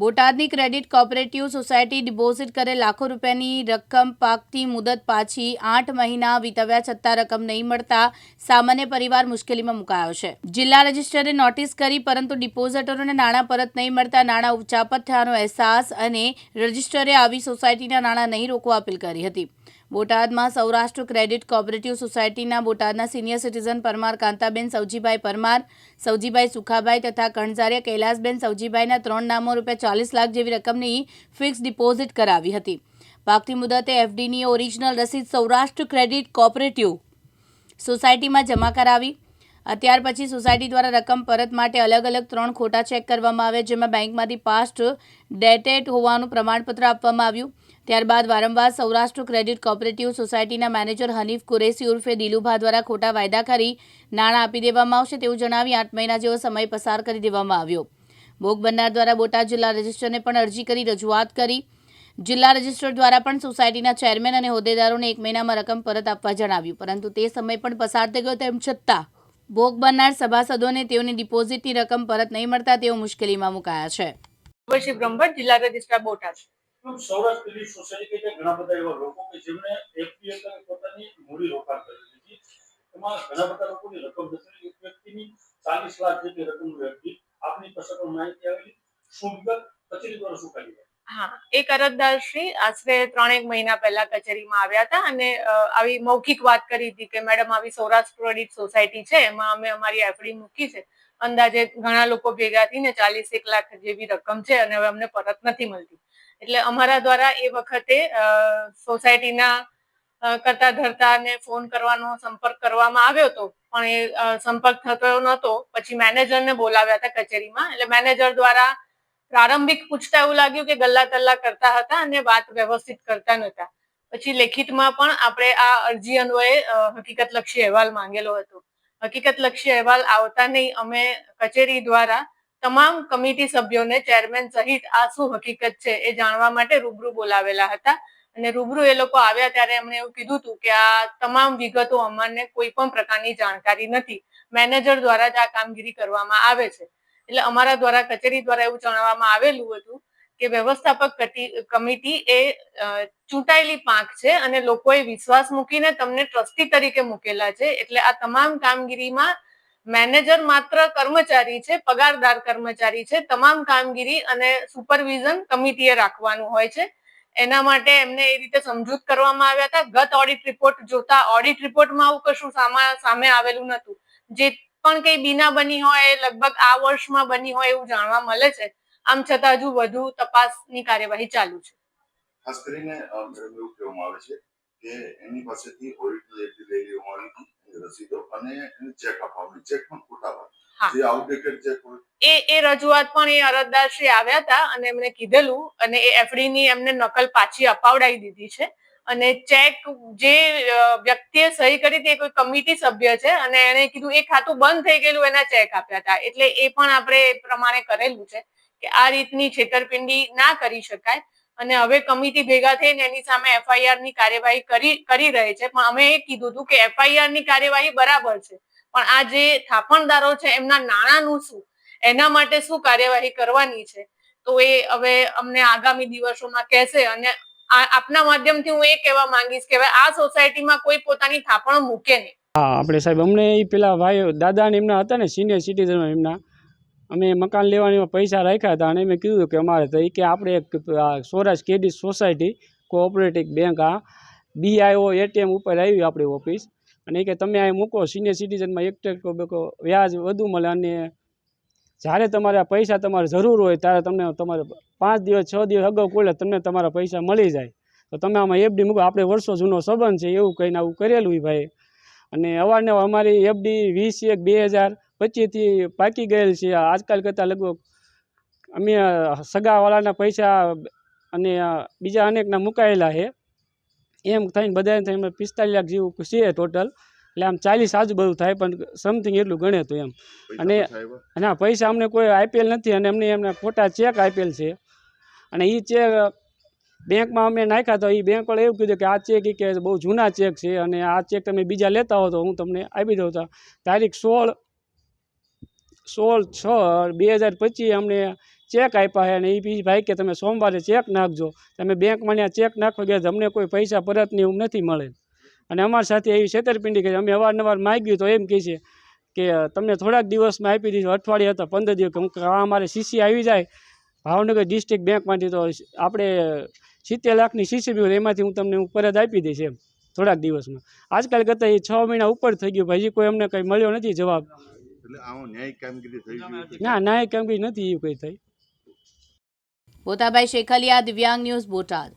બોટાદની credit cooperative society deposit કરે લાખો રૂપિયાની રકમ પાકતી મુદત પાછી 8 મહિના વીતવ્યા છતાં રકમ નહીં મળતા સામાન્ય પરિવાર મુશ્કેલીમાં મુકાયો છે। જિલ્લા રજિસ્ટ્રારે નોટિસ કરી પરંતુ ડિપોઝિટરોને નાણાં પરત નહીં મળતા નાણાં ઉચાપત થયાનો અહેસાસ અને રજિસ્ટ્રારે આવી સોસાયટીના નાણાં નહીં રોકવા અપીલ કરી હતી। બોટાદમાં સૌરાષ્ટ્ર ક્રેડિટ કોઓપરેટિવ સોસાયટીના બોટાદના સિનિયર સિટીઝન પરમાર કાંતાબેન સૌજીભાઈ પરમાર, સૌજીભાઈ સુખાભાઈ તથા કણઝારિયા કૈલાસબેન સૌજીભાઈના 3 નામો ₹40 લાખ જેવી રકમની ફિક્સ ડિપોઝિટ કરાવી હતી। પાકતી મુદતે એફડીની ઓરિજિનલ રસીદ સૌરાષ્ટ્ર ક્રેડિટ કોઓપરેટિવ સોસાયટીમાં જમા કરાવી। ત્યાર પછી સોસાયટી દ્વારા રકમ પરત માટે અલગ અલગ 3 ખોટા ચેક કરવામાં આવ્યા, જેમાં બેંકમાંથી પાસ્ટ ડેટેડ હોવાનું પ્રમાણપત્ર આપવામાં આવ્યું। ત્યારબાદ વારંવાર સૌરાષ્ટ્ર ક્રેડિટ કોઓપરેટિવ સોસાયટીના મેનેજર હનીફ કુરેશી ઉર્ફે દિલુભા દ્વારા ખોટા વાયદા કરી નાણાં આપી દેવામાં આવશે તેવું જણાવી 8 મહિના જેવો સમય પસાર કરી દેવામાં આવ્યો। ભોગ બનનાર દ્વારા બોટાદ જિલ્લા રજિસ્ટ્રારને પણ અરજી કરી રજૂઆત કરી। જિલ્લા રજિસ્ટ્રાર દ્વારા પણ સોસાયટીના ચેરમેન અને હોદ્દેદારોને 1 મહિનામાં રકમ પરત આપવા જણાવ્યું, પરંતુ તે સમય પણ પસાર થઈ ગયો તેમ છતાં ભોગ બનનાર સભાસદોને તેઓની ડિપોઝિટની રકમ પરત નહીં મળતા તેઓ મુશ્કેલીમાં મુકાયા છે। વર્ષી બ્રહ્મભટ્ટ, જિલ્લા registrar Botad. Saurashtra credit society કે ઘણા બધા એવા લોકો કે જેમણે એફપીએ કરી પોતાની મૂડી રોકાણ કરેલી હતી, એમાં ઘણા બધા લોકોની રકમ જતી, એક વ્યક્તિની 40 લાખ જેટલી રકમની હતી। આપની પાસે પણ માહિતી આવેલી, શું વિગત કચેરી દ્વારા શું કરી? હા, એક અરજદાર શ્રી આશરે 3-1 મહિના પહેલા કચેરીમાં આવ્યા હતા અને આવી મૌખિક વાત કરી હતી કે મેડમ આવી સૌરાષ્ટ્ર ક્રેડિટ સોસાયટી છે, એમાં અમે અમારી એફડી મૂકી છે, અંદાજે ઘણા લોકો ભેગા થઈને 40-1 લાખ જેવી રકમ છે અને હવે અમને પરત નથી મળતી। એટલે અમારા દ્વારા એ વખતે સોસાયટીના કરતા ધરતાને ફોન કરવાનો સંપર્ક કરવામાં આવ્યો હતો, પણ એ સંપર્ક થતો નહોતો। પછી મેનેજરને બોલાવ્યા હતા કચેરીમાં, એટલે મેનેજર દ્વારા પ્રારંભિક પૂછતા એવું લાગ્યું કે ગલ્લા તલ્લા કરતા હતા અને વાત વ્યવસ્થિત કરતા નહોતા। પછી લેખિતમાં પણ આપણે આ અરજી અન્વયે હકીકતલક્ષી અહેવાલ માંગેલો હતો। હકીકતલક્ષી અહેવાલ આવતા નહીં અમે કચેરી દ્વારા તમામ કમિટી સભ્યોને ચેરમેન સહિત આ શું હકીકત છે એ જાણવા માટે રૂબરૂ બોલાવેલા હતા અને રૂબરૂ એ લોકો આવ્યા ત્યારે એમણે એવું કીધું હતું કે આ તમામ વિગતો અમને કોઈ પણ પ્રકારની જાણકારી નથી, મેનેજર દ્વારા જ આ કામગીરી કરવામાં આવે છે। એટલે અમારા દ્વારા કચેરી દ્વારા એવું જણાવવામાં આવેલું હતું કે વ્યવસ્થાપક કમિટી એ ચૂંટાયેલી પાંખ છે અને લોકોએ વિશ્વાસ મૂકીને તમને ટ્રસ્ટી તરીકે મૂકેલા છે, એટલે આ તમામ કામગીરીમાં મેનેજર માત્ર કર્મચારી છે, પગારદાર કર્મચારી છે। તમામ કામગીરી અને સુપરવિઝન કમિટીએ રાખવાનું હોય છે, એના માટે એમને એ રીતે સમજૂત કરવામાં આવ્યા હતા। ગત ઓડિટ રિપોર્ટ જોતા ઓડિટ રિપોર્ટમાં આવું કશું સામે આવેલું નહોતું। જે પણ કઈ બીના બની હોય એ લગભગ આ વર્ષમાં બની હોય એવું જાણવા મળે છે। આમ છતાં હજુ વધુ તપાસની કાર્યવાહી ચાલુ છે। ખાસ કરીને એવું કહેવામાં આવે છે કે એની પાસેથી ઓડિટની એન્ટ્રી લઈ લેવામાં આવી હતી, રસીદો અને ચેક આપવામાં, ચેક પણ ખોટા હતા, જે આઉટડેટેડ ચેક હોય એ રજૂઆત પણ એ અરજદાર શ્રી આવ્યા હતા અને એમને કીધેલું અને એ એફડી ની એમને નકલ પાછી અપાવડાવી દીધી છે અને ચેક જે વ્યક્તિએ સહી કરી હતી એ કોઈ કમિટી સભ્ય છે અને એને કીધું એ ખાતું બંધ થઈ ગયેલું એના ચેક આપ્યા હતા। એટલે એ પણ આપણે એ પ્રમાણે કરેલું છે કે આ રીતની છેતરપિંડી ના કરી શકાય અને હવે કમિટી ભેગા થઈને એની સામે એફઆઈઆર ની કાર્યવાહી કરી રહી છે। પણ અમે એ કીધું હતું કે એફઆઈઆર ની કાર્યવાહી બરાબર છે, પણ આ જે થાપણદારો છે એમના નાણાંનું શું, એના માટે શું કાર્યવાહી કરવાની છે, તો એ હવે અમને આગામી દિવસોમાં કહેશે। અને આપના માધ્યમથી હું એ કહેવા માંગીશ કે હવે આ સોસાયટીમાં કોઈ પોતાની થાપણો મૂકે નહીં। હા, આપણે સાહેબ અમને એ પેલા ભાઈ દાદા ને એમના હતા ને સિનિયર સિટીઝન, એમના અમે મકાન લેવાની પૈસા રાખ્યા હતા અને મેં કીધું કે અમારે તો એ કે આપણે એક Saurashtra credit society cooperative bank આ BIO ATM ઉપર આવી આપણી ઓફિસ, અને એ કે તમે અહીં મૂકો, સિનિયર સિટીઝનમાં 1% વ્યાજ વધુ મળે અને જ્યારે તમારે પૈસા તમારે જરૂર હોય ત્યારે તમને તમારે 5 દિવસ 6 દિવસ અગાઉ ખોલે તમને તમારા પૈસા મળી જાય, તો તમે આમાં એફડી મૂકો, આપણે વર્ષો જૂનો સંબંધ છે એવું કહીને આવું કરેલું ભાઈ। અને અવારનવાર અમારી એફડી 20/1/2025થી પાકી ગયેલ છે। આજકાલ કરતાં લગભગ અમે સગાવાળાના પૈસા અને બીજા અનેકના મુકાયેલા છે, એમ થઈને બધાને થઈને 45 લાખ જેવું છે ટોટલ। એટલે આમ 40 આજુબાજુ થાય, પણ સમથિંગ એટલું ગણે તો એમ। અને ના પૈસા અમને કોઈ આપેલ નથી અને એમને ખોટા ચેક આપેલ છે અને એ ચેક બેંકમાં અમે નાખ્યા તો એ બેંકવાળા એવું કીધું કે આ ચેક કે બહુ જૂના ચેક છે અને આ ચેક તમે બીજા લેતા હો તો હું તમને આપી દઉં। તારીખ 16/6/2025 અમને ચેક આપ્યા છે અને એ બી ભાઈ કે તમે સોમવારે ચેક નાખજો. તમે બેંકમાં ત્યાં ચેક નાખવા ગયા અમને કોઈ પૈસા પરતની એવું નથી મળે. અને અમારી સાથે એવી છેતરપિંડી કરી. અમે અવારનવાર માગ્યું તો એમ કહે છે કે તમને થોડાક દિવસમાં આપી દીધું, અઠવાડિયા હતા 15 દિવસ. હું આ અમારે સીસી આવી જાય ભાવનગર ડિસ્ટ્રિક્ટ બેંકમાંથી તો આપણે 70 લાખની સીસી બી એમાંથી હું પરત આપી દઈશ એમ થોડાક દિવસમાં. આજકાલ કરતાં એ 6 મહિના ઉપર થઈ ગયું, હજી કોઈ અમને કંઈ મળ્યો નથી જવાબ. એટલે આમાં ન્યાયિક કામગીરી થઈ ગઈ ના ન્યાય કામગીરી નથી એવું કંઈ થઈ. બોતાભાઈ શેખલિયા, દિવ્યાંગ ન્યૂઝ, બોટાદ.